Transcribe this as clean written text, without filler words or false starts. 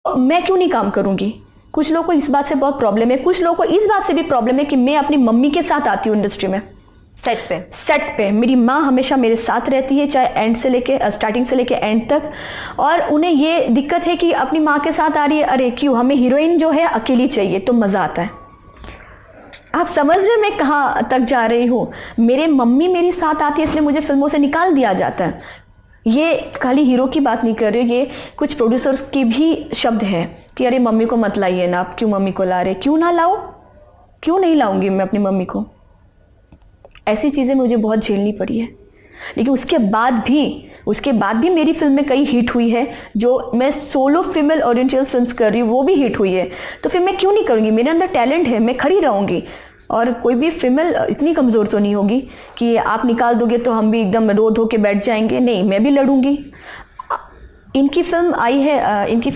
मैं क्यों नहीं काम करूंगी? कुछ लोगों को इस बात से बहुत प्रॉब्लम है, कुछ लोगों को इस बात से भी प्रॉब्लम है कि मैं अपनी मम्मी के साथ आती हूँ इंडस्ट्री में, सेट पे मेरी माँ हमेशा मेरे साथ रहती है, चाहे एंड से लेके स्टार्टिंग से लेके एंड तक। और उन्हें ये दिक्कत है कि अपनी माँ के साथ आ रही है, अरे क्यों, हमें हीरोइन जो है अकेली चाहिए तो मजा आता है। आप समझ रहे मैं कहाँ तक जा रही हूँ? मेरे मम्मी मेरी साथ आती है इसलिए मुझे फिल्मों से निकाल दिया जाता है। ये खाली हीरो की बात नहीं कर रही हूँ, ये कुछ प्रोड्यूसर्स की भी शब्द है कि अरे मम्मी को मत लाइए ना, आप क्यों मम्मी को ला रहे? क्यों ना लाओ, क्यों नहीं लाऊंगी मैं अपनी मम्मी को? ऐसी चीज़ें मुझे बहुत झेलनी पड़ी है। लेकिन उसके बाद भी मेरी फिल्में कई हिट हुई है। जो मैं सोलो फीमेल ओरिएंटल फिल्म्स कर रही हूँ वो भी हिट हुई है, तो फिर मैं क्यों नहीं करूँगी? मेरे अंदर टैलेंट है, मैं खड़ी रहूँगी। और कोई भी फीमेल इतनी कमज़ोर तो नहीं होगी कि आप निकाल दोगे तो हम भी एकदम रो धो के बैठ जाएंगे। नहीं, मैं भी लड़ूंगी। इनकी फिल्म आई है, इनकी